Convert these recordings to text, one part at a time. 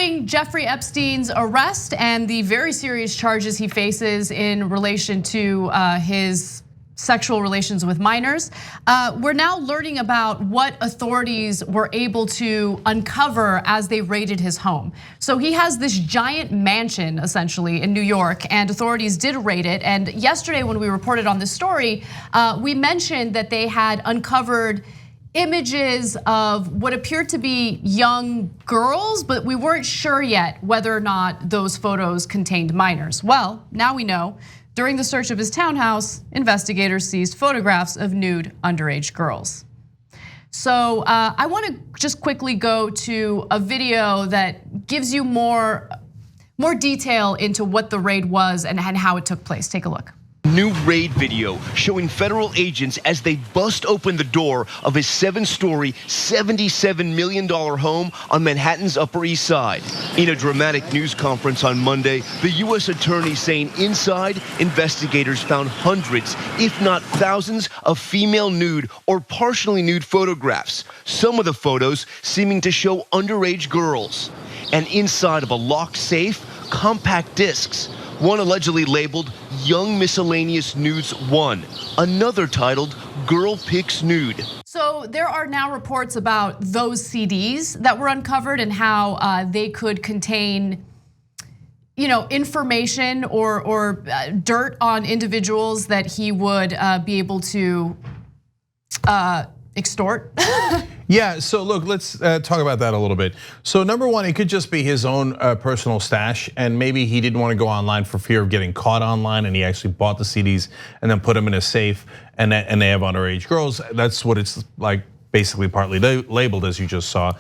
Following Jeffrey Epstein's arrest and the very serious charges he faces in relation to his sexual relations with minors, we're now learning about what authorities were able to uncover as they raided his home. So he has this giant mansion essentially in New York, and authorities did raid it. And yesterday when we reported on this story, we mentioned that they had uncovered images of what appeared to be young girls, but we weren't sure yet whether or not those photos contained minors. Well, now we know. During the search of his townhouse, investigators seized photographs of nude underage girls. So I want to just quickly go to a video that gives you more detail into what the raid was and how it took place. Take a look. New raid video showing federal agents as they bust open the door of his 7-story, $77 million home on Manhattan's Upper East Side. In a dramatic news conference on Monday, the U.S. attorney saying inside, investigators found hundreds, if not thousands, of female nude or partially nude photographs. Some of the photos seeming to show underage girls. And inside of a locked safe, compact discs. One allegedly labeled Young Miscellaneous Nudes 1, another titled Girl Pics Nude. So there are now reports about those CDs that were uncovered and how they could contain, information or dirt on individuals that he would be able to extort. Yeah, so look, let's talk about that a little bit. So number one, it could just be his own personal stash, and maybe he didn't want to go online for fear of getting caught online, and he actually bought the CDs and then put them in a safe, and they have underage girls. That's what it's like, basically partly labeled, as you just saw.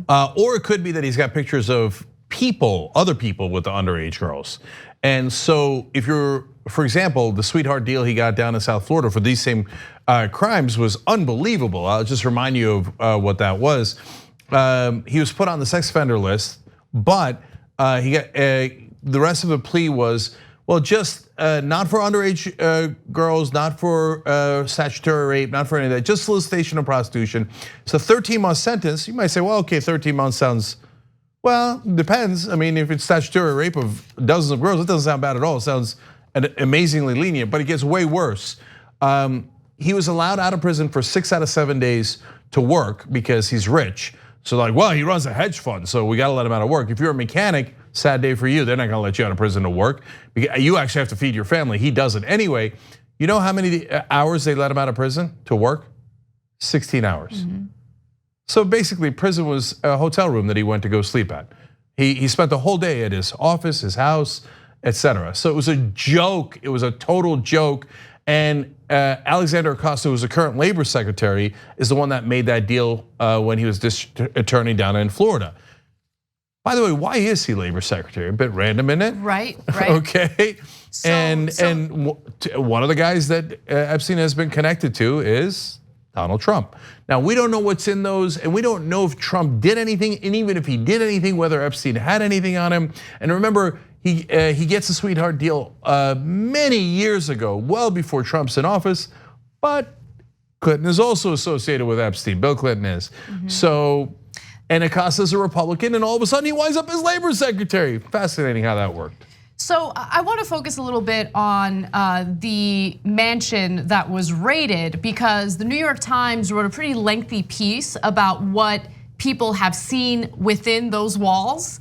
Or it could be that he's got pictures of people, other people with the underage girls. And so if you're, for example, the sweetheart deal he got down in South Florida for these same crimes was unbelievable. I'll just remind you of what that was. He was put on the sex offender list, but he got the rest of the plea was, well, just not for underage girls, not for statutory rape, not for any of that, just solicitation of prostitution. It's a 13-month sentence. You might say, well, okay, 13 months sounds, well, depends. I mean, if it's statutory rape of dozens of girls, it doesn't sound bad at all. It sounds amazingly lenient, but it gets way worse. He was allowed out of prison for 6 out of 7 days to work because he's rich. So like, well, he runs a hedge fund, so we gotta let him out of work. If you're a mechanic, sad day for you. They're not gonna let you out of prison to work. You actually have to feed your family. He doesn't. Anyway, you know how many hours they let him out of prison to work? 16 hours. So basically, prison was a hotel room that he went to go sleep at. He spent the whole day at his office, his house, etc. So it was a joke. It was a total joke. And Alexander Acosta, who's the current labor secretary, is the one that made that deal when he was district attorney down in Florida. By the way, why is he labor secretary? A bit random, isn't it? Right. Okay. And one of the guys that Epstein has been connected to is Donald Trump. Now, we don't know what's in those, and we don't know if Trump did anything, and even if he did anything, whether Epstein had anything on him. And remember, he gets a sweetheart deal many years ago, well before Trump's in office, but Clinton is also associated with Epstein, Bill Clinton is. So, and Acosta's a Republican, and all of a sudden he winds up as labor secretary. Fascinating how that worked. So I want to focus a little bit on the mansion that was raided, because the New York Times wrote a pretty lengthy piece about what people have seen within those walls.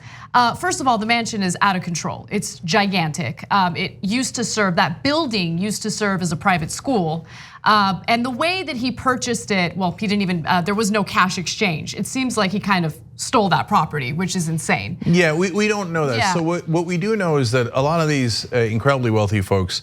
First of all, the mansion is out of control. It's gigantic. It used to serve, that building used to serve as a private school. And the way that he purchased it, well, he didn't even, there was no cash exchange. It seems like he kind of stole that property, which is insane. Yeah, we don't know that. Yeah. So what we do know is that a lot of these incredibly wealthy folks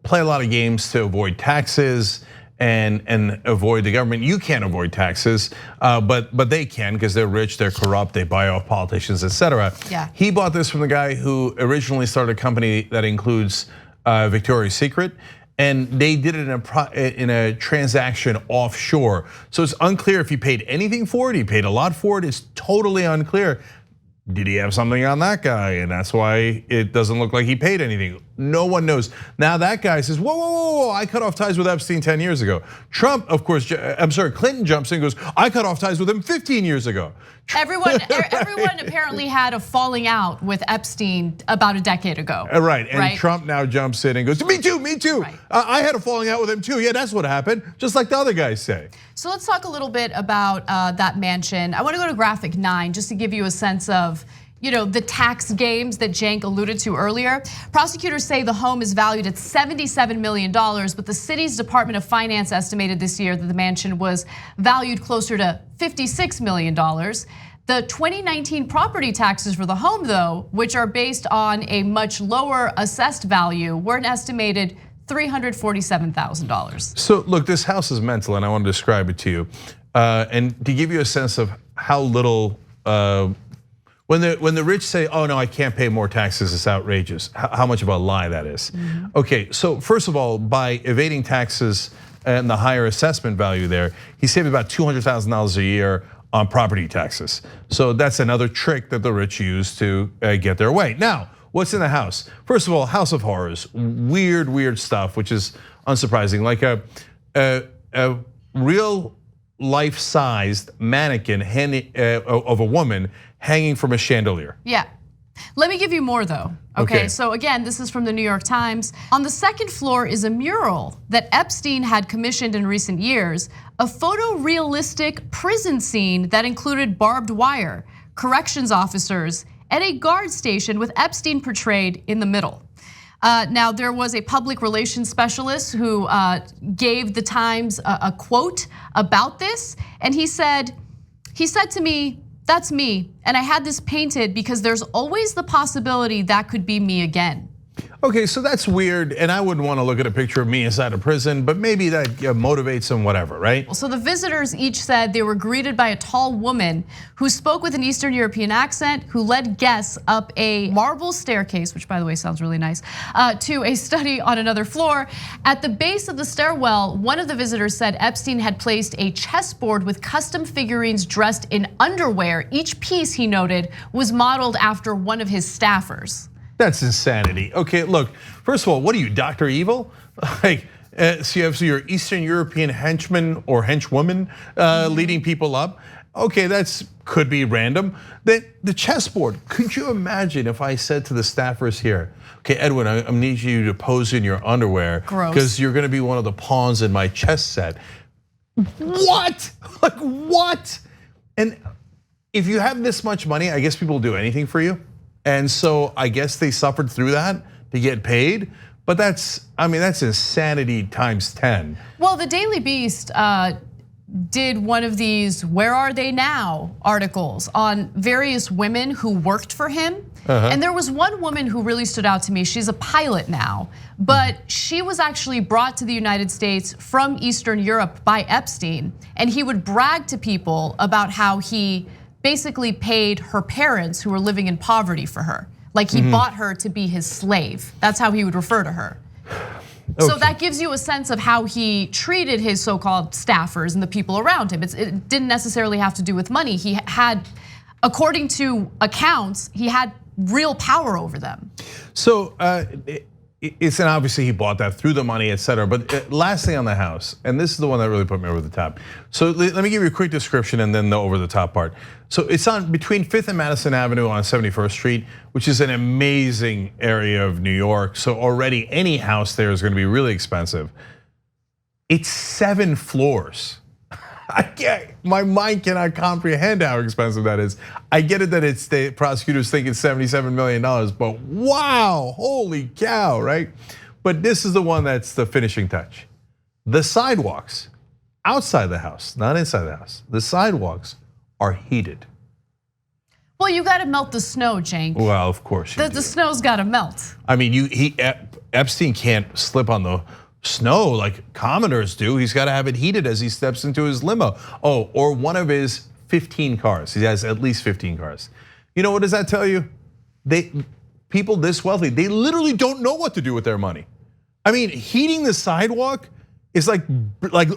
play a lot of games to avoid taxes and avoid the government. You can't avoid taxes, but they can, because they're rich, they're corrupt, they buy off politicians, etc. Yeah. He bought this from the guy who originally started a company that includes Victoria's Secret. And they did it in a transaction offshore. So it's unclear if he paid anything for it. He paid a lot for it. It's totally unclear. Did he have something on that guy? And that's why it doesn't look like he paid anything. No one knows. Now that guy says, whoa, I cut off ties with Epstein 10 years ago. Trump, of course, Clinton jumps in and goes, I cut off ties with him 15 years ago. Everyone apparently had a falling out with Epstein about a decade ago. Right, and Trump now jumps in and goes, me too. Right. I had a falling out with him too. Yeah, that's what happened, just like the other guys say. So let's talk a little bit about that mansion. I want to go to graphic 9 just to give you a sense of the tax games that Cenk alluded to earlier. Prosecutors say the home is valued at $77 million, but the city's Department of Finance estimated this year that the mansion was valued closer to $56 million. The 2019 property taxes for the home, though, which are based on a much lower assessed value, were an estimated $347,000. So look, this house is mental, and I want to describe it to you, and to give you a sense of how little. When the rich say, oh no, I can't pay more taxes, it's outrageous, how much of a lie that is. Okay, so first of all, by evading taxes and the higher assessment value there, he saved about $200,000 a year on property taxes. So that's another trick that the rich use to get their way. Now, what's in the house? First of all, House of Horrors, weird stuff, which is unsurprising, like a real life-sized mannequin of a woman hanging from a chandelier. Yeah. Let me give you more though. Okay, so again, this is from the New York Times. On the second floor is a mural that Epstein had commissioned in recent years, a photorealistic prison scene that included barbed wire, corrections officers, and a guard station with Epstein portrayed in the middle. Now, there was a public relations specialist who gave the Times a quote about this, and he said to me, that's me, and I had this painted because there's always the possibility that could be me again. Okay, so that's weird, and I wouldn't want to look at a picture of me inside a prison, but maybe that motivates them, whatever, right? So the visitors each said they were greeted by a tall woman who spoke with an Eastern European accent, who led guests up a marble staircase, which by the way sounds really nice, to a study on another floor. At the base of the stairwell, one of the visitors said Epstein had placed a chessboard with custom figurines dressed in underwear. Each piece, he noted, was modeled after one of his staffers. That's insanity. Okay, look, first of all, what are you, Dr. Evil? Like, so you have your Eastern European henchman or henchwoman leading people up. Okay, that's could be random. The chessboard, could you imagine if I said to the staffers here, okay, Edwin, I need you to pose in your underwear because you're gonna be one of the pawns in my chess set. What? Like what? And if you have this much money, I guess people will do anything for you. And so I guess they suffered through that to get paid, but that's insanity times 10. Well, the Daily Beast did one of these "Where Are They Now" articles on various women who worked for him. And there was one woman who really stood out to me. She's a pilot now, but she was actually brought to the United States from Eastern Europe by Epstein, and he would brag to people about how he basically paid her parents who were living in poverty for her. Like he bought her to be his slave. That's how he would refer to her. Okay. So that gives you a sense of how he treated his so-called staffers and the people around him. It didn't necessarily have to do with money. He had, according to accounts, he had real power over them. So it's and obviously he bought that through the money, et cetera. But last thing on the house, and this is the one that really put me over the top. So let me give you a quick description and then the over the top part. So it's on between 5th and Madison Avenue on 71st Street, which is an amazing area of New York. So already any house there is going to be really expensive. It's 7 floors. My mind cannot comprehend how expensive that is. I get it that the prosecutors think it's $77 million, but wow, holy cow, right? But this is the one that's the finishing touch. The sidewalks outside the house, not inside the house, the sidewalks are heated. Well, you gotta melt the snow, Cenk. Well, of course you do. The snow's gotta melt. I mean, Epstein can't slip on the snow like commoners do. He's got to have it heated as he steps into his limo. Oh, or one of his 15 cars. He has at least 15 cars. You know, what does that tell you? People this wealthy, they literally don't know what to do with their money. I mean, heating the sidewalk is like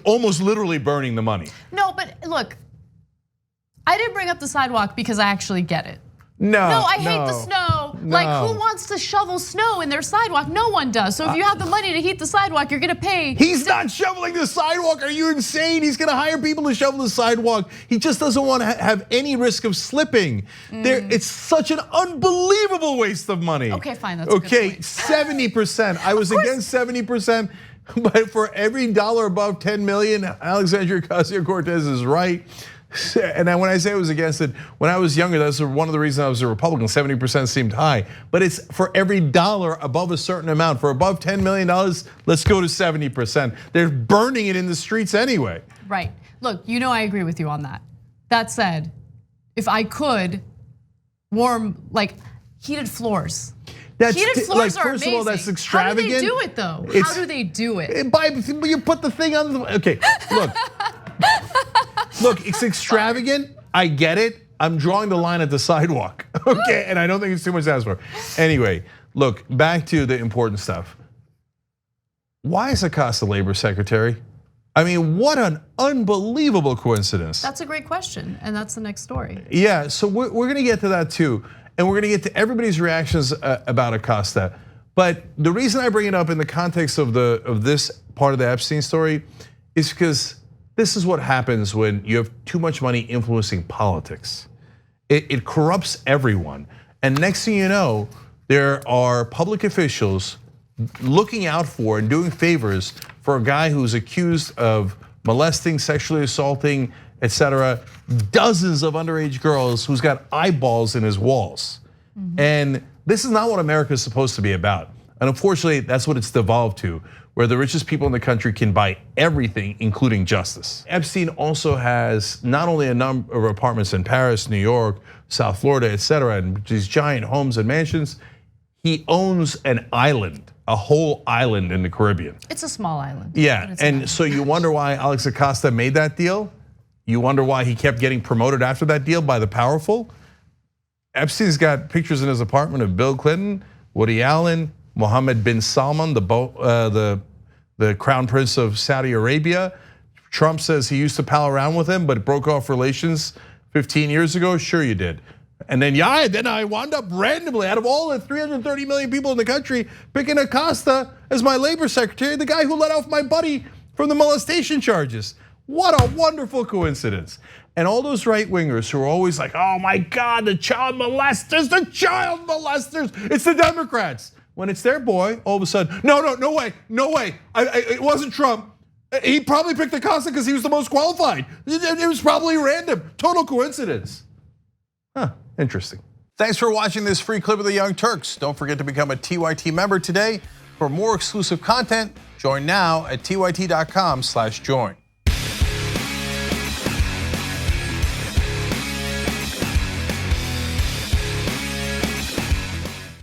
almost literally burning the money. No, but look, I didn't bring up the sidewalk because I actually get it. No, I hate the snow. Like, who wants to shovel snow in their sidewalk? No one does. So if you have the money to heat the sidewalk, you're gonna pay. He's not shoveling the sidewalk. Are you insane? He's gonna hire people to shovel the sidewalk. He just doesn't want to have any risk of slipping. It's such an unbelievable waste of money. Okay, fine, that's a good point. 70%. I was against 70%, but for every dollar above 10 million, Alexandria Ocasio-Cortez is right. And when I say I was against it, when I was younger, that's one of the reasons I was a Republican. 70% seemed high, but it's for every dollar above a certain amount. For above $10 million, let's go to 70%. They're burning it in the streets anyway. Right. Look, I agree with you on that. That said, if I could warm, like, heated floors. Heated floors are amazing. First of all, that's extravagant. How do they do it though? How do they do it? You put the thing on the, okay, look. Look, it's extravagant, I get it. I'm drawing the line at the sidewalk, okay? And I don't think it's too much to ask for. Anyway, look, back to the important stuff. Why is Acosta labor secretary? I mean, what an unbelievable coincidence. That's a great question, and that's the next story. Yeah, so we're gonna get to that too. And we're gonna get to everybody's reactions about Acosta. But the reason I bring it up in the context of this part of the Epstein story is because this is what happens when you have too much money influencing politics. It corrupts everyone. And next thing you know, there are public officials looking out for and doing favors for a guy who's accused of molesting, sexually assaulting, etc., dozens of underage girls, who's got eyeballs in his walls. And this is not what America is supposed to be about. And unfortunately, that's what it's devolved to, where the richest people in the country can buy everything, including justice. Epstein also has not only a number of apartments in Paris, New York, South Florida, etc., and these giant homes and mansions. He owns an island, a whole island in the Caribbean. It's a small island. Yeah, and so you wonder why Alex Acosta made that deal? You wonder why he kept getting promoted after that deal by the powerful? Epstein's got pictures in his apartment of Bill Clinton, Woody Allen, Mohammed bin Salman, the crown prince of Saudi Arabia. Trump says he used to pal around with him, but broke off relations 15 years ago. Sure you did. And then I wound up randomly, out of all the 330 million people in the country, picking Acosta as my labor secretary, the guy who let off my buddy from the molestation charges. What a wonderful coincidence. And all those right-wingers who are always like, oh my God, the child molesters, it's the Democrats. When it's their boy, all of a sudden, no way, it wasn't Trump. He probably picked Acosta because he was the most qualified. It was probably random, total coincidence. Huh, interesting. Thanks for watching this free clip of the Young Turks. Don't forget to become a TYT member today. For more exclusive content, join now at tyt.com/join.